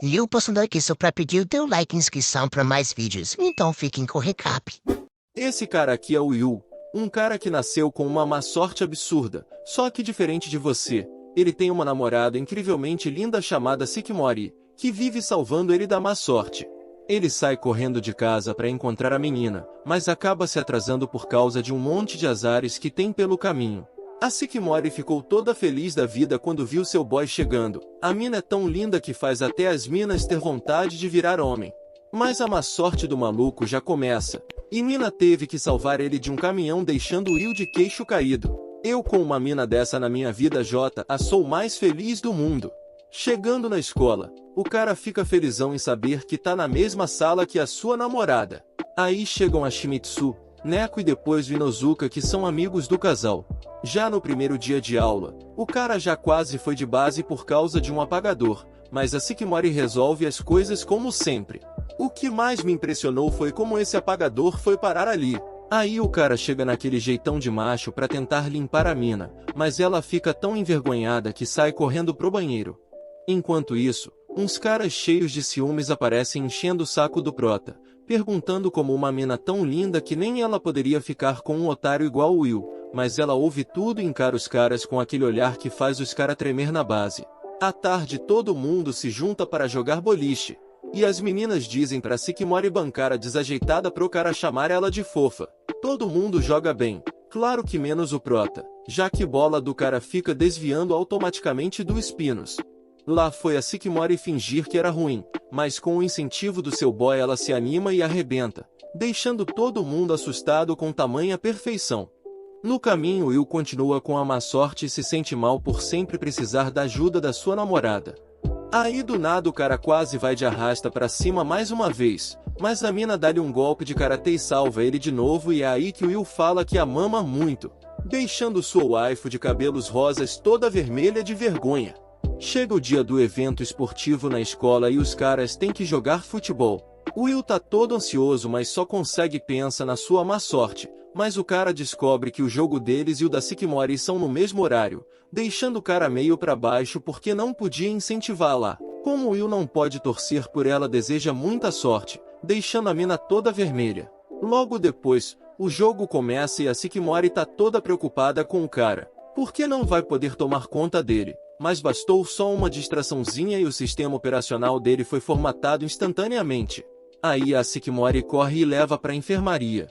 E eu passando aqui só pra pedir o teu like e inscrição pra mais vídeos. Então fiquem com o recap. Esse cara aqui é o Will, um cara que nasceu com uma má sorte absurda, só que diferente de você, ele tem uma namorada incrivelmente linda chamada Sycamore, que vive salvando ele da má sorte. Ele sai correndo de casa para encontrar a menina, mas acaba se atrasando por causa de um monte de azares que tem pelo caminho. A Sycamore ficou toda feliz da vida quando viu seu boy chegando. A mina é tão linda que faz até as minas ter vontade de virar homem. Mas a má sorte do maluco já começa. E Mina teve que salvar ele de um caminhão deixando Will de queixo caído. Eu com uma mina dessa na minha vida sou o mais feliz do mundo. Chegando na escola, o cara fica felizão em saber que tá na mesma sala que a sua namorada. Aí chegam a Shimizu, Neko e depois o Inozuka que são amigos do casal. Já no primeiro dia de aula, o cara já quase foi de base por causa de um apagador, mas a Sycamore resolve as coisas como sempre. O que mais me impressionou foi como esse apagador foi parar ali. Aí o cara chega naquele jeitão de macho pra tentar limpar a mina, mas ela fica tão envergonhada que sai correndo pro banheiro. Enquanto isso, uns caras cheios de ciúmes aparecem enchendo o saco do prota, perguntando como uma mina tão linda que nem ela poderia ficar com um otário igual o Will, mas ela ouve tudo e encara os caras com aquele olhar que faz os caras tremer na base. À tarde todo mundo se junta para jogar boliche. E as meninas dizem pra Sycamore bancar a desajeitada pro cara chamar ela de fofa. Todo mundo joga bem, claro que menos o prota, já que bola do cara fica desviando automaticamente dos pinos. Lá foi a Sycamore fingir que era ruim, mas com o incentivo do seu boy ela se anima e arrebenta, deixando todo mundo assustado com tamanha perfeição. No caminho Will continua com a má sorte e se sente mal por sempre precisar da ajuda da sua namorada. Aí do nada o cara quase vai de arrasta pra cima mais uma vez, mas a mina dá-lhe um golpe de karatê e salva ele de novo e é aí que o Will fala que a mama muito, deixando sua waifu de cabelos rosas toda vermelha de vergonha. Chega o dia do evento esportivo na escola e os caras têm que jogar futebol. O Will tá todo ansioso mas só consegue pensar na sua má sorte, mas o cara descobre que o jogo deles e o da Sycamore são no mesmo horário, deixando o cara meio pra baixo porque não podia incentivá-la. Como o Will não pode torcer por ela deseja muita sorte, deixando a mina toda vermelha. Logo depois, o jogo começa e a Sycamore tá toda preocupada com o cara, porque não vai poder tomar conta dele. Mas bastou só uma distraçãozinha e o sistema operacional dele foi formatado instantaneamente. Aí a Sycamore corre e leva pra enfermaria.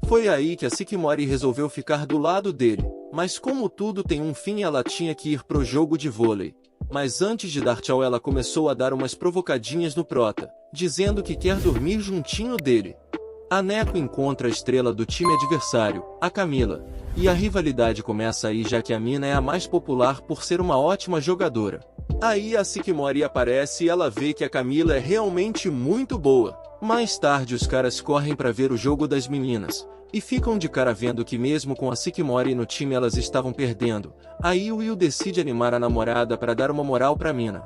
Foi aí que a Sycamore resolveu ficar do lado dele, mas como tudo tem um fim ela tinha que ir pro jogo de vôlei. Mas antes de dar tchau ela começou a dar umas provocadinhas no prota, dizendo que quer dormir juntinho dele. A Neko encontra a estrela do time adversário, a Camila, e a rivalidade começa aí já que a mina é a mais popular por ser uma ótima jogadora. Aí a Sycamore aparece e ela vê que a Camila é realmente muito boa. Mais tarde os caras correm pra ver o jogo das meninas, e ficam de cara vendo que mesmo com a Sycamore no time elas estavam perdendo. Aí o Will decide animar a namorada para dar uma moral pra mina.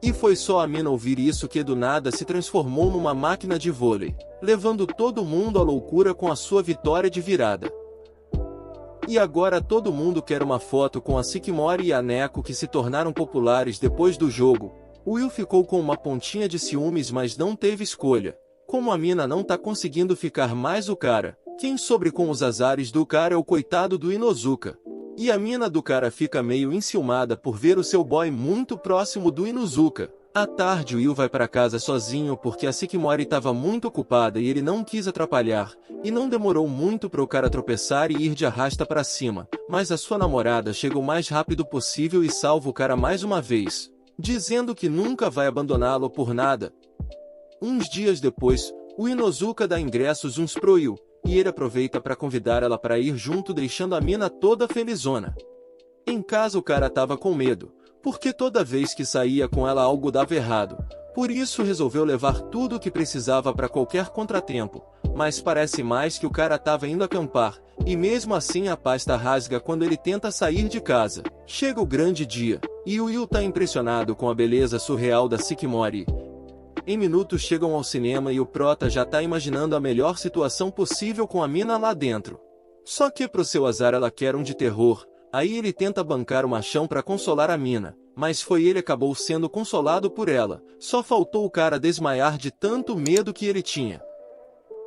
E foi só a mina ouvir isso que do nada se transformou numa máquina de vôlei, levando todo mundo à loucura com a sua vitória de virada. E agora todo mundo quer uma foto com a Sycamore e a Neko que se tornaram populares depois do jogo. O Will ficou com uma pontinha de ciúmes mas não teve escolha. Como a mina não tá conseguindo ficar mais o cara, quem sobre com os azares do cara é o coitado do Inozuka. E a mina do cara fica meio enciumada por ver o seu boy muito próximo do Inozuka. À tarde o Will vai para casa sozinho porque a Sycamore estava muito ocupada e ele não quis atrapalhar, e não demorou muito para o cara tropeçar e ir de arrasta para cima, mas a sua namorada chega o mais rápido possível e salva o cara mais uma vez, dizendo que nunca vai abandoná-lo por nada. Uns dias depois, o Inozuka dá ingressos uns pro Will, e ele aproveita para convidar ela para ir junto deixando a mina toda felizona. Em casa o cara tava com medo, porque toda vez que saía com ela algo dava errado, por isso resolveu levar tudo o que precisava para qualquer contratempo, mas parece mais que o cara tava indo acampar, e mesmo assim a pasta rasga quando ele tenta sair de casa. Chega o grande dia, e o Will tá impressionado com a beleza surreal da Sycamore. Em minutos chegam ao cinema e o prota já tá imaginando a melhor situação possível com a mina lá dentro. Só que pro seu azar ela quer um de terror, aí ele tenta bancar o machão pra consolar a mina, mas foi ele acabou sendo consolado por ela, só faltou o cara desmaiar de tanto medo que ele tinha.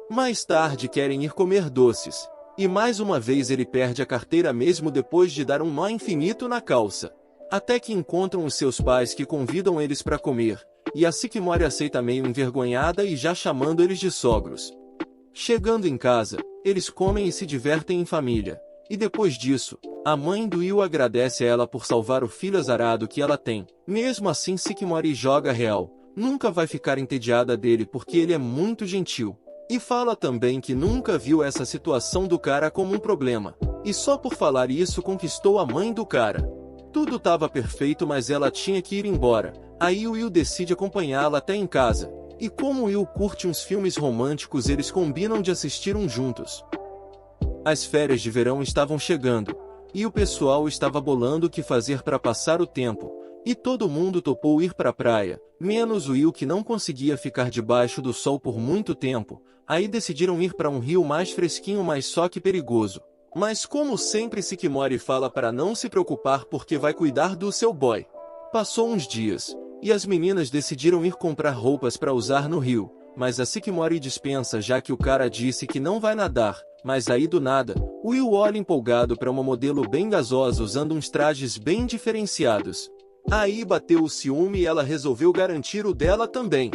Mais tarde querem ir comer doces, e mais uma vez ele perde a carteira mesmo depois de dar um nó infinito na calça. Até que encontram os seus pais que convidam eles para comer, e a Sycamore aceita meio envergonhada e já chamando eles de sogros. Chegando em casa, eles comem e se divertem em família, e depois disso, a mãe do Will agradece a ela por salvar o filho azarado que ela tem. Mesmo assim Sycamore joga real, nunca vai ficar entediada dele porque ele é muito gentil. E fala também que nunca viu essa situação do cara como um problema, e só por falar isso conquistou a mãe do cara. Tudo estava perfeito mas ela tinha que ir embora, aí o Will decide acompanhá-la até em casa, e como o Will curte uns filmes românticos eles combinam de assistir um juntos. As férias de verão estavam chegando, e o pessoal estava bolando o que fazer para passar o tempo, e todo mundo topou ir para a praia, menos o Will que não conseguia ficar debaixo do sol por muito tempo, aí decidiram ir para um rio mais fresquinho mas só que perigoso. Mas como sempre Sycamore fala para não se preocupar porque vai cuidar do seu boy. Passou uns dias, e as meninas decidiram ir comprar roupas para usar no rio, mas a Sycamore dispensa já que o cara disse que não vai nadar, mas aí do nada, Will olha empolgado para uma modelo bem gasosa usando uns trajes bem diferenciados. Aí bateu o ciúme e ela resolveu garantir o dela também.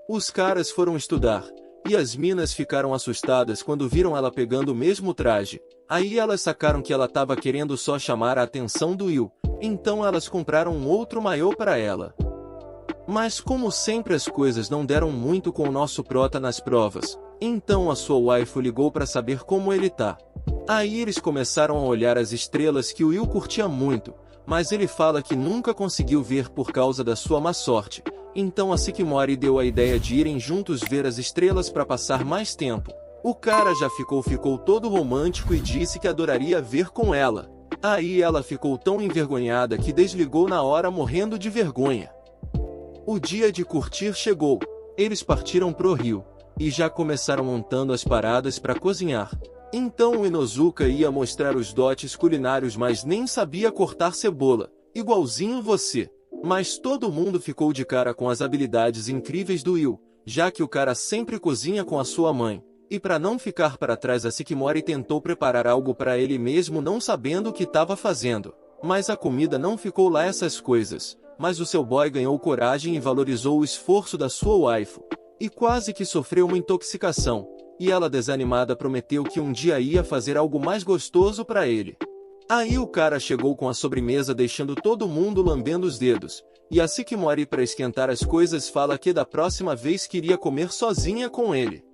Os caras foram estudar, e as minas ficaram assustadas quando viram ela pegando o mesmo traje. Aí elas sacaram que ela estava querendo só chamar a atenção do Will, então elas compraram um outro maiô para ela. Mas como sempre as coisas não deram muito com o nosso prota nas provas, então a sua waifu ligou para saber como ele tá. Aí eles começaram a olhar as estrelas que o Will curtia muito, mas ele fala que nunca conseguiu ver por causa da sua má sorte. Então a Sycamore deu a ideia de irem juntos ver as estrelas para passar mais tempo. O cara já ficou todo romântico e disse que adoraria ver com ela. Aí ela ficou tão envergonhada que desligou na hora morrendo de vergonha. O dia de curtir chegou. Eles partiram pro rio, e já começaram montando as paradas para cozinhar. Então o Inozuka ia mostrar os dotes culinários mas nem sabia cortar cebola, igualzinho você. Mas todo mundo ficou de cara com as habilidades incríveis do Will, já que o cara sempre cozinha com a sua mãe. E para não ficar para trás a Sycamore tentou preparar algo para ele mesmo não sabendo o que estava fazendo. Mas a comida não ficou lá essas coisas, mas o seu boy ganhou coragem e valorizou o esforço da sua waifu. E quase que sofreu uma intoxicação, e ela desanimada prometeu que um dia ia fazer algo mais gostoso para ele. Aí o cara chegou com a sobremesa deixando todo mundo lambendo os dedos, e a Sycamore para esquentar as coisas fala que da próxima vez queria comer sozinha com ele.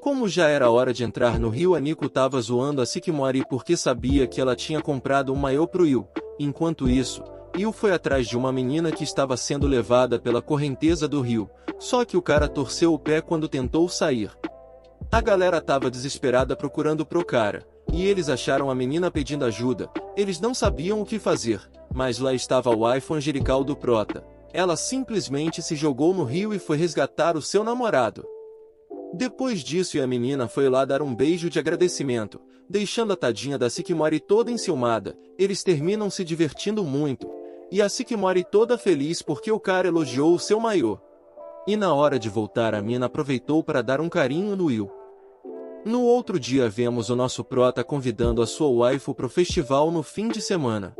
Como já era hora de entrar no rio a Nico tava zoando a Sycamore porque sabia que ela tinha comprado um maiô pro Will. Enquanto isso, Will foi atrás de uma menina que estava sendo levada pela correnteza do rio, só que o cara torceu o pé quando tentou sair. A galera tava desesperada procurando pro cara, e eles acharam a menina pedindo ajuda. Eles não sabiam o que fazer, mas lá estava a waifu angelical do prota. Ela simplesmente se jogou no rio e foi resgatar o seu namorado. Depois disso a menina foi lá dar um beijo de agradecimento, deixando a tadinha da Sycamore toda enciumada. Eles terminam se divertindo muito, e a Sycamore toda feliz porque o cara elogiou o seu maiô. E na hora de voltar a mina aproveitou para dar um carinho no Will. No outro dia vemos o nosso prota convidando a sua waifu pro festival no fim de semana.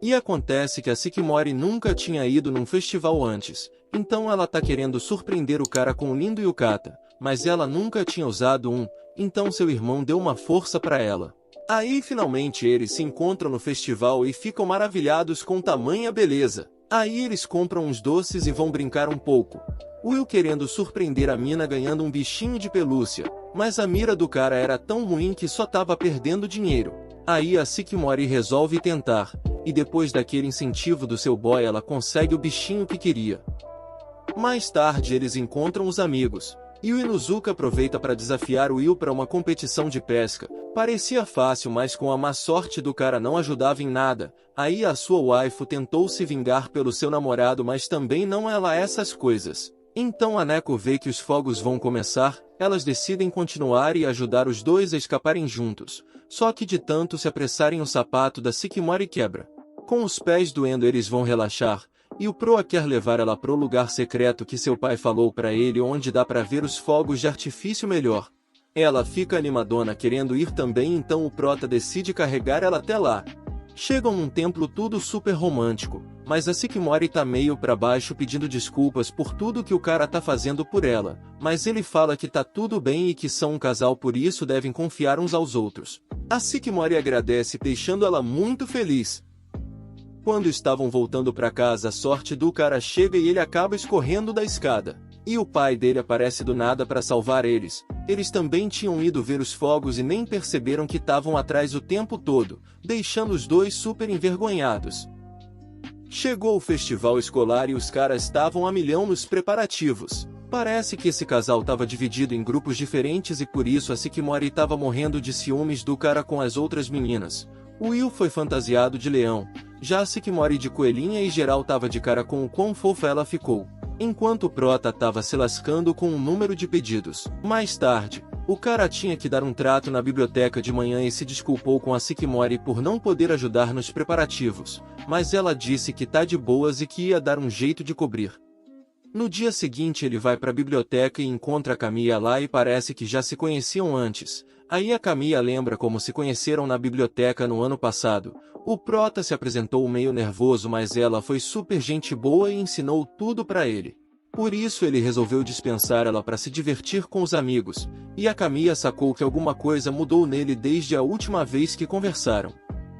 E acontece que a Sycamore nunca tinha ido num festival antes, então ela tá querendo surpreender o cara com um lindo yukata, mas ela nunca tinha usado um, então seu irmão deu uma força para ela. Aí finalmente eles se encontram no festival e ficam maravilhados com tamanha beleza. Aí eles compram uns doces e vão brincar um pouco. Will querendo surpreender a mina ganhando um bichinho de pelúcia, mas a mira do cara era tão ruim que só tava perdendo dinheiro. Aí a Sycamore resolve tentar, e depois daquele incentivo do seu boy ela consegue o bichinho que queria. Mais tarde eles encontram os amigos, e o Inozuka aproveita para desafiar o Will para uma competição de pesca. Parecia fácil mas com a má sorte do cara não ajudava em nada. Aí a sua waifu tentou se vingar pelo seu namorado mas também não é lá essas coisas. Então a Neko vê que os fogos vão começar, elas decidem continuar e ajudar os dois a escaparem juntos. Só que de tanto se apressarem o sapato da Sycamore quebra. Com os pés doendo eles vão relaxar, e o Proa quer levar ela pro lugar secreto que seu pai falou pra ele onde dá pra ver os fogos de artifício melhor. Ela fica animadona querendo ir também, então o Prota decide carregar ela até lá. Chegam num templo tudo super romântico, mas a Sycamore tá meio pra baixo pedindo desculpas por tudo que o cara tá fazendo por ela, mas ele fala que tá tudo bem e que são um casal, por isso devem confiar uns aos outros. A Sycamore agradece, deixando ela muito feliz. Quando estavam voltando pra casa, a sorte do cara chega e ele acaba escorrendo da escada. E o pai dele aparece do nada para salvar eles. Eles também tinham ido ver os fogos e nem perceberam que estavam atrás o tempo todo, deixando os dois super envergonhados. Chegou o festival escolar e os caras estavam a milhão nos preparativos. Parece que esse casal estava dividido em grupos diferentes e por isso a Sycamore estava morrendo de ciúmes do cara com as outras meninas. O Will foi fantasiado de leão, já a Sycamore de coelhinha e geral tava de cara com o quão fofa ela ficou. Enquanto o Prota tava se lascando com um número de pedidos. Mais tarde, o cara tinha que dar um trato na biblioteca de manhã e se desculpou com a Sycamore por não poder ajudar nos preparativos, mas ela disse que tá de boas e que ia dar um jeito de cobrir. No dia seguinte ele vai pra biblioteca e encontra a Camilla lá e parece que já se conheciam antes. Aí a Camilla lembra como se conheceram na biblioteca no ano passado. O Prota se apresentou meio nervoso, mas ela foi super gente boa e ensinou tudo pra ele. Por isso ele resolveu dispensar ela para se divertir com os amigos, e a Camilla sacou que alguma coisa mudou nele desde a última vez que conversaram.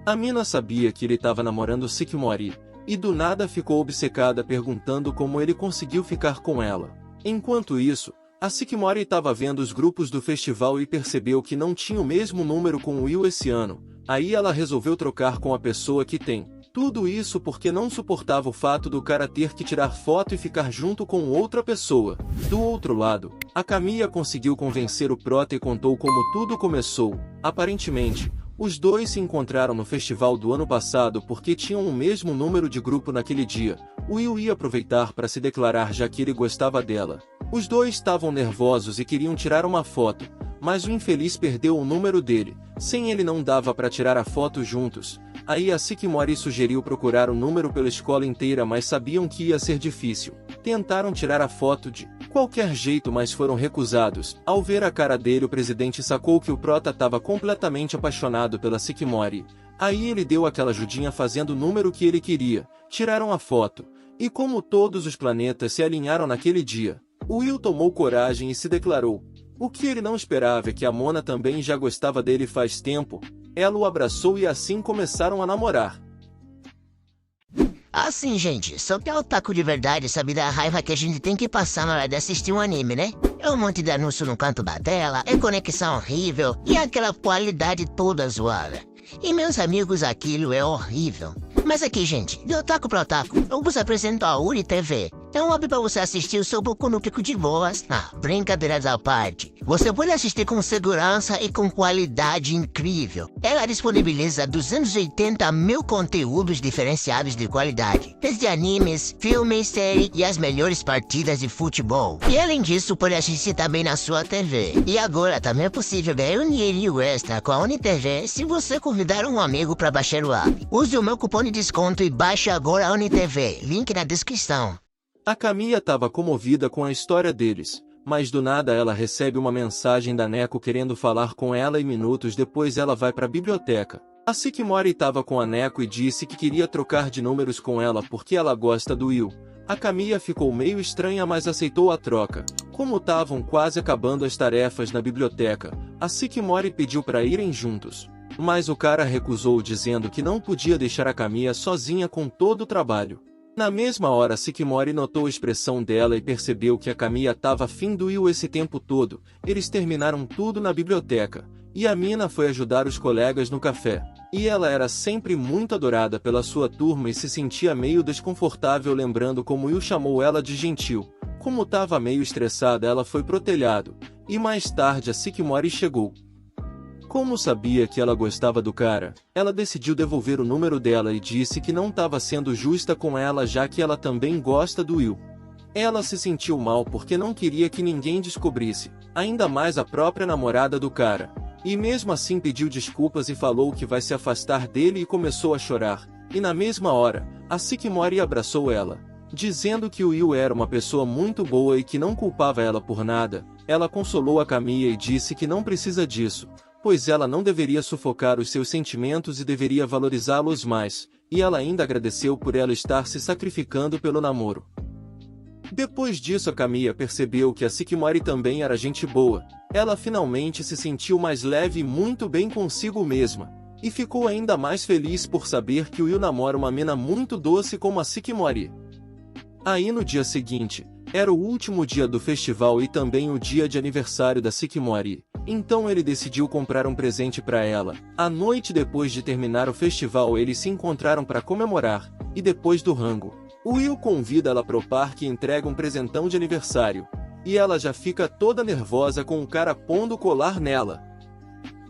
A mina sabia que ele estava namorando Sycamore, e do nada ficou obcecada perguntando como ele conseguiu ficar com ela. Enquanto isso, a Sycamore estava vendo os grupos do festival e percebeu que não tinha o mesmo número com o Will esse ano. Aí ela resolveu trocar com a pessoa que tem. Tudo isso porque não suportava o fato do cara ter que tirar foto e ficar junto com outra pessoa. Do outro lado, a Camilla conseguiu convencer o Prota e contou como tudo começou. Aparentemente, os dois se encontraram no festival do ano passado porque tinham o mesmo número de grupo naquele dia. O Will ia aproveitar para se declarar já que ele gostava dela. Os dois estavam nervosos e queriam tirar uma foto, mas o infeliz perdeu o número dele. Sem ele não dava para tirar a foto juntos. Aí a Sycamore sugeriu procurar o número pela escola inteira, mas sabiam que ia ser difícil. Tentaram tirar a foto de qualquer jeito, mas foram recusados. Ao ver a cara dele, o presidente sacou que o Prota estava completamente apaixonado pela Sycamore. Aí ele deu aquela ajudinha fazendo o número que ele queria. Tiraram a foto. E como todos os planetas se alinharam naquele dia, o Will tomou coragem e se declarou. O que ele não esperava é que a Mona também já gostava dele faz tempo. Ela o abraçou e assim começaram a namorar. Assim, gente, só que é otaku de verdade sabe da raiva que a gente tem que passar na hora de assistir um anime, né? É um monte de anúncio no canto da tela, é conexão horrível e aquela qualidade toda zoada. E meus amigos, aquilo é horrível. Mas aqui, gente, de otaku pra otaku, eu vos apresento a UniTV. É um hobby pra você assistir o seu Boku no Pico de boas. Brincadeiras à parte. Você pode assistir com segurança e com qualidade incrível. Ela disponibiliza 280 mil conteúdos diferenciados de qualidade. Desde animes, filmes, séries e as melhores partidas de futebol. E além disso, pode assistir também na sua TV. E agora também é possível ganhar um dinheirinho extra com a UniTV se você convidar um amigo pra baixar o app. Use o meu cupom de desconto e baixe agora a UniTV. Link na descrição. A Camilla estava comovida com a história deles, mas do nada ela recebe uma mensagem da Neko querendo falar com ela e minutos depois ela vai para a biblioteca. A Sycamore estava com a Neko e disse que queria trocar de números com ela porque ela gosta do Will. A Camilla ficou meio estranha, mas aceitou a troca. Como estavam quase acabando as tarefas na biblioteca, a Sycamore pediu para irem juntos. Mas o cara recusou dizendo que não podia deixar a Camilla sozinha com todo o trabalho. Na mesma hora Sycamore notou a expressão dela e percebeu que a Camilla estava afim do Will esse tempo todo. Eles terminaram tudo na biblioteca, e a mina foi ajudar os colegas no café. E ela era sempre muito adorada pela sua turma e se sentia meio desconfortável lembrando como Will chamou ela de gentil. Como estava meio estressada, ela foi pro telhado, e mais tarde a Sycamore chegou. Como sabia que ela gostava do cara, ela decidiu devolver o número dela e disse que não estava sendo justa com ela já que ela também gosta do Will. Ela se sentiu mal porque não queria que ninguém descobrisse, ainda mais a própria namorada do cara. E mesmo assim pediu desculpas e falou que vai se afastar dele e começou a chorar. E na mesma hora, a Sukimori abraçou ela, dizendo que o Will era uma pessoa muito boa e que não culpava ela por nada. Ela consolou a Kamiya e disse que não precisa disso, pois ela não deveria sufocar os seus sentimentos e deveria valorizá-los mais, e ela ainda agradeceu por ela estar se sacrificando pelo namoro. Depois disso, a Kamiya percebeu que a Sukimori também era gente boa. Ela finalmente se sentiu mais leve e muito bem consigo mesma, e ficou ainda mais feliz por saber que o Will namora uma mina muito doce como a Sukimori. Aí no dia seguinte, era o último dia do festival e também o dia de aniversário da Sukimori, então ele decidiu comprar um presente para ela. À noite depois de terminar o festival, eles se encontraram para comemorar, e depois do rango, o Will convida ela pro parque e entrega um presentão de aniversário, e ela já fica toda nervosa com o cara pondo o colar nela.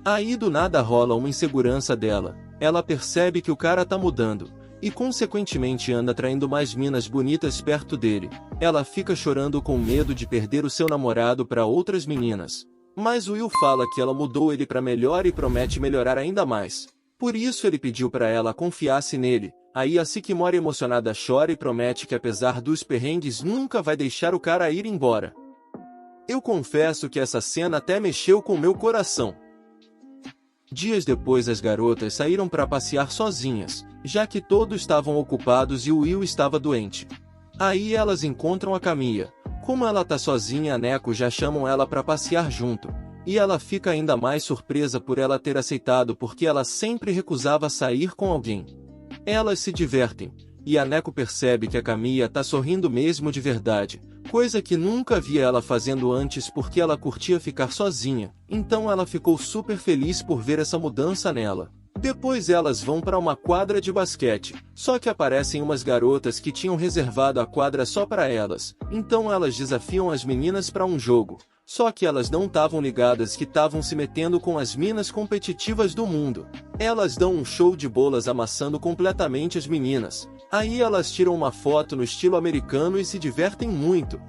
Aí do nada rola uma insegurança dela, ela percebe que o cara tá mudando, e consequentemente anda atraindo mais minas bonitas perto dele. Ela fica chorando com medo de perder o seu namorado para outras meninas. Mas o Will fala que ela mudou ele para melhor e promete melhorar ainda mais. Por isso ele pediu para ela confiasse nele. Aí a Sukimori emocionada chora e promete que apesar dos perrengues nunca vai deixar o cara ir embora. Eu confesso que essa cena até mexeu com meu coração. Dias depois as garotas saíram para passear sozinhas, já que todos estavam ocupados e o Will estava doente. Aí elas encontram a Kamiya. Como ela tá sozinha, a Neko já chamam ela para passear junto. E ela fica ainda mais surpresa por ela ter aceitado porque ela sempre recusava sair com alguém. Elas se divertem, e a Neko percebe que a Kamiya tá sorrindo mesmo de verdade, coisa que nunca via ela fazendo antes porque ela curtia ficar sozinha, então ela ficou super feliz por ver essa mudança nela. Depois elas vão para uma quadra de basquete, só que aparecem umas garotas que tinham reservado a quadra só para elas, então elas desafiam as meninas para um jogo, só que elas não estavam ligadas que estavam se metendo com as minas competitivas do mundo. Elas dão um show de bolas amassando completamente as meninas, aí elas tiram uma foto no estilo americano e se divertem muito.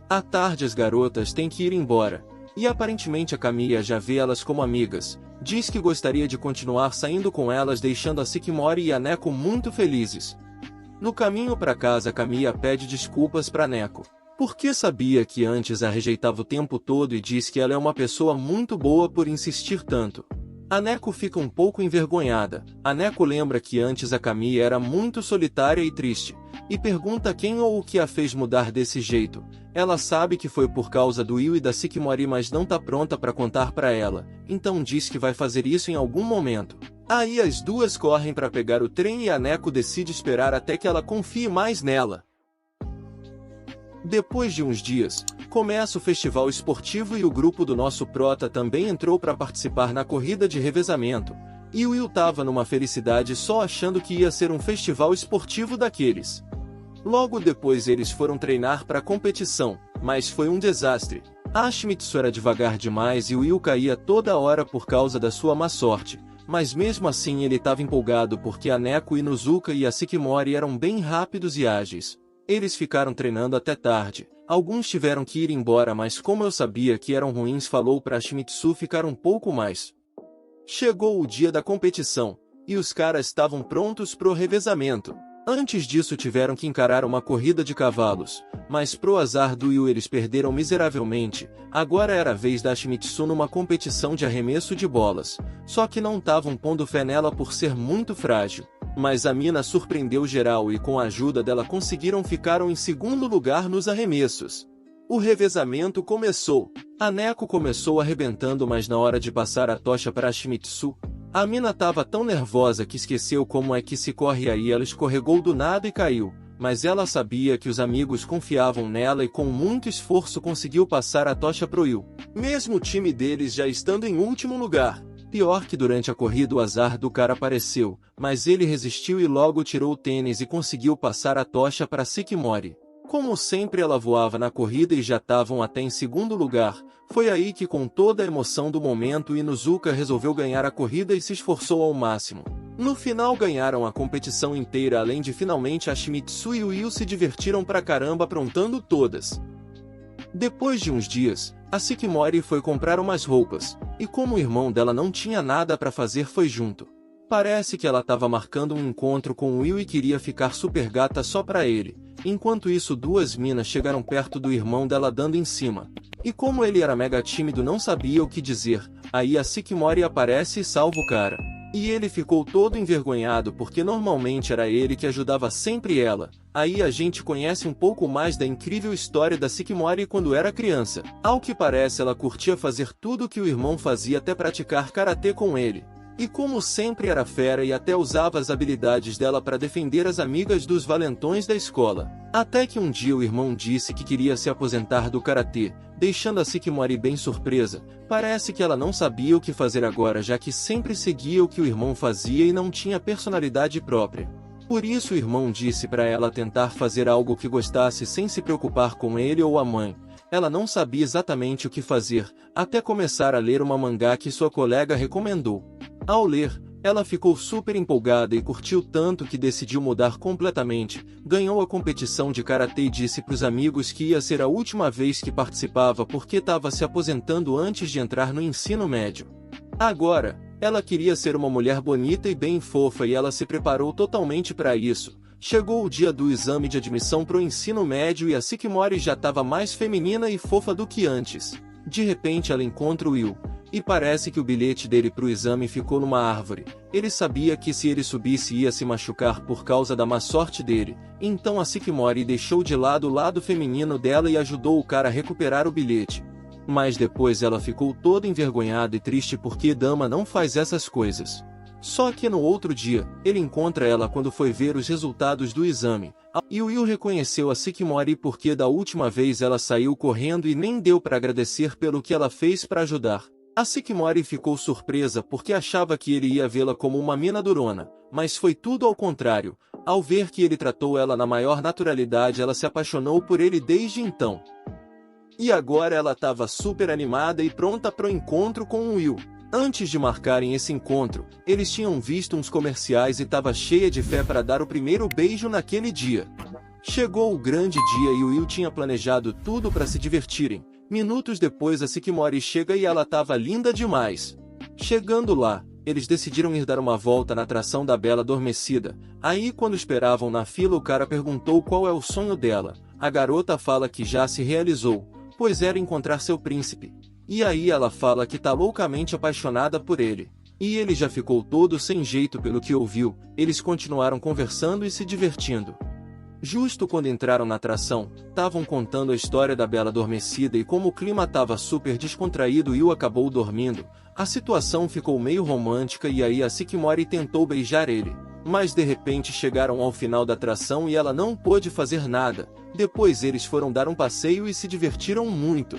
À tarde as garotas têm que ir embora, e aparentemente a Kamiya já vê elas como amigas. Diz que gostaria de continuar saindo com elas, deixando a Sukimori e a Neko muito felizes. No caminho para casa, a Kamiya pede desculpas para Neko, porque sabia que antes a rejeitava o tempo todo e diz que ela é uma pessoa muito boa por insistir tanto. A Neko fica um pouco envergonhada. A Neko lembra que antes a Kamiya era muito solitária e triste, e pergunta quem ou o que a fez mudar desse jeito. Ela sabe que foi por causa do Will e da Sukimori, mas não tá pronta para contar para ela, então diz que vai fazer isso em algum momento. Aí as duas correm para pegar o trem e a Neko decide esperar até que ela confie mais nela. Depois de uns dias, começa o festival esportivo e o grupo do nosso prota também entrou para participar na corrida de revezamento, e o Will tava numa felicidade só achando que ia ser um festival esportivo daqueles. Logo depois eles foram treinar para a competição, mas foi um desastre. A Ashimitsu era devagar demais e o Will caía toda hora por causa da sua má sorte, mas mesmo assim ele estava empolgado porque a Neko Inuzuka e a Sukimori eram bem rápidos e ágeis. Eles ficaram treinando até tarde. Alguns tiveram que ir embora, mas como eu sabia que eram ruins, falou para Ashimitsu ficar um pouco mais. Chegou o dia da competição, e os caras estavam prontos pro revezamento. Antes disso tiveram que encarar uma corrida de cavalos, mas pro azar do Will eles perderam miseravelmente. Agora era a vez da Ashimitsu numa competição de arremesso de bolas, só que não estavam pondo fé nela por ser muito frágil. Mas a mina surpreendeu geral e com a ajuda dela conseguiram ficar em segundo lugar nos arremessos. O revezamento começou. A Neko começou arrebentando, mas na hora de passar a tocha para Ashimitsu, a mina tava tão nervosa que esqueceu como é que se corre, aí ela escorregou do nada e caiu. Mas ela sabia que os amigos confiavam nela e com muito esforço conseguiu passar a tocha pro Will, mesmo o time deles já estando em último lugar. Pior que durante a corrida o azar do cara apareceu, mas ele resistiu e logo tirou o tênis e conseguiu passar a tocha para Sukimori. Como sempre ela voava na corrida e já estavam até em segundo lugar. Foi aí que, com toda a emoção do momento, Inuzuka resolveu ganhar a corrida e se esforçou ao máximo. No final ganharam a competição inteira, além de finalmente a Ashimitsu e o Will se divertiram pra caramba aprontando todas. Depois de uns dias, a Sukimori foi comprar umas roupas, e como o irmão dela não tinha nada pra fazer foi junto. Parece que ela estava marcando um encontro com o Will e queria ficar super gata só pra ele. Enquanto isso, duas minas chegaram perto do irmão dela dando em cima. E como ele era mega tímido, não sabia o que dizer. Aí a Sycamore aparece e salva o cara. E ele ficou todo envergonhado porque normalmente era ele que ajudava sempre ela. Aí a gente conhece um pouco mais da incrível história da Sycamore quando era criança. Ao que parece, ela curtia fazer tudo o que o irmão fazia, até praticar karatê com ele. E como sempre era fera e até usava as habilidades dela para defender as amigas dos valentões da escola. Até que um dia o irmão disse que queria se aposentar do karatê, deixando a Sycamore bem surpresa. Parece que ela não sabia o que fazer agora, já que sempre seguia o que o irmão fazia e não tinha personalidade própria. Por isso o irmão disse para ela tentar fazer algo que gostasse sem se preocupar com ele ou a mãe. Ela não sabia exatamente o que fazer, até começar a ler uma mangá que sua colega recomendou. Ao ler, ela ficou super empolgada e curtiu tanto que decidiu mudar completamente. Ganhou a competição de karatê e disse pros amigos que ia ser a última vez que participava porque estava se aposentando antes de entrar no ensino médio. Agora, ela queria ser uma mulher bonita e bem fofa e ela se preparou totalmente para isso. Chegou o dia do exame de admissão pro ensino médio e a Sycamore já estava mais feminina e fofa do que antes. De repente ela encontra o Will. E parece que o bilhete dele pro exame ficou numa árvore. Ele sabia que se ele subisse ia se machucar por causa da má sorte dele. Então a Sycamore deixou de lado o lado feminino dela e ajudou o cara a recuperar o bilhete. Mas depois ela ficou toda envergonhada e triste porque dama não faz essas coisas. Só que no outro dia, ele encontra ela quando foi ver os resultados do exame. E o Will reconheceu a Sycamore porque da última vez ela saiu correndo e nem deu para agradecer pelo que ela fez para ajudar. A Sycamore ficou surpresa porque achava que ele ia vê-la como uma mina durona, mas foi tudo ao contrário. Ao ver que ele tratou ela na maior naturalidade, ela se apaixonou por ele desde então. E agora ela estava super animada e pronta para o encontro com o Will. Antes de marcarem esse encontro, eles tinham visto uns comerciais e estava cheia de fé para dar o primeiro beijo naquele dia. Chegou o grande dia e o Will tinha planejado tudo para se divertirem. Minutos depois a Sycamore chega e ela estava linda demais. Chegando lá, eles decidiram ir dar uma volta na atração da Bela Adormecida. Aí quando esperavam na fila o cara perguntou qual é o sonho dela. A garota fala que já se realizou, pois era encontrar seu príncipe. E aí ela fala que tá loucamente apaixonada por ele. E ele já ficou todo sem jeito pelo que ouviu. Eles continuaram conversando e se divertindo. Justo quando entraram na atração, estavam contando a história da Bela Adormecida e como o clima estava super descontraído e Will acabou dormindo, a situação ficou meio romântica e aí a Sycamore tentou beijar ele. Mas de repente chegaram ao final da atração e ela não pôde fazer nada. Depois eles foram dar um passeio e se divertiram muito.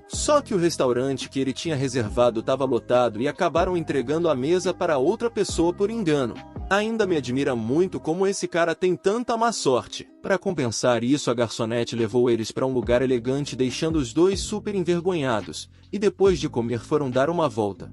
Só que o restaurante que ele tinha reservado estava lotado e acabaram entregando a mesa para outra pessoa por engano. Ainda me admira muito como esse cara tem tanta má sorte. Para compensar isso, a garçonete levou eles para um lugar elegante, deixando os dois super envergonhados, e depois de comer foram dar uma volta.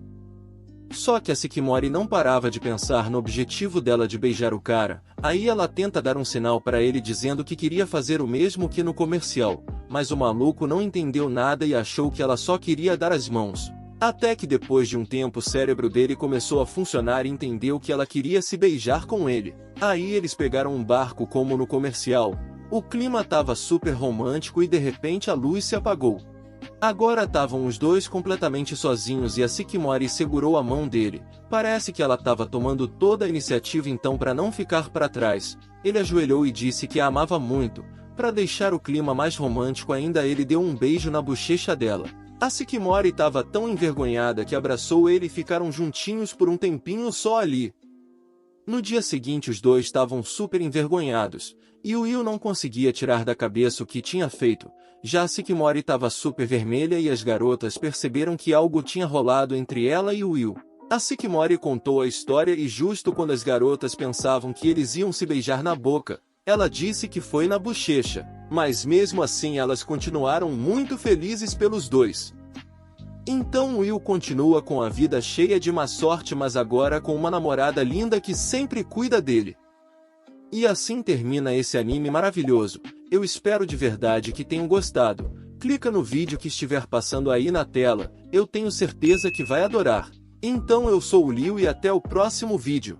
Só que a Sycamore não parava de pensar no objetivo dela de beijar o cara. Aí ela tenta dar um sinal para ele dizendo que queria fazer o mesmo que no comercial, mas o maluco não entendeu nada e achou que ela só queria dar as mãos. Até que depois de um tempo o cérebro dele começou a funcionar e entendeu que ela queria se beijar com ele. Aí eles pegaram um barco como no comercial. O clima estava super romântico e de repente a luz se apagou. Agora estavam os dois completamente sozinhos e a Sycamore segurou a mão dele. Parece que ela estava tomando toda a iniciativa, então para não ficar para trás, ele ajoelhou e disse que a amava muito. Para deixar o clima mais romântico ainda, ele deu um beijo na bochecha dela. A Sycamore estava tão envergonhada que abraçou ele e ficaram juntinhos por um tempinho só ali. No dia seguinte os dois estavam super envergonhados, e o Will não conseguia tirar da cabeça o que tinha feito. Já a Sycamore estava super vermelha e as garotas perceberam que algo tinha rolado entre ela e o Will. A Sycamore contou a história e justo quando as garotas pensavam que eles iam se beijar na boca, ela disse que foi na bochecha, mas mesmo assim elas continuaram muito felizes pelos dois. Então Will continua com a vida cheia de má sorte, mas agora com uma namorada linda que sempre cuida dele. E assim termina esse anime maravilhoso. Eu espero de verdade que tenham gostado. Clica no vídeo que estiver passando aí na tela, eu tenho certeza que vai adorar. Então eu sou o Liu e até o próximo vídeo.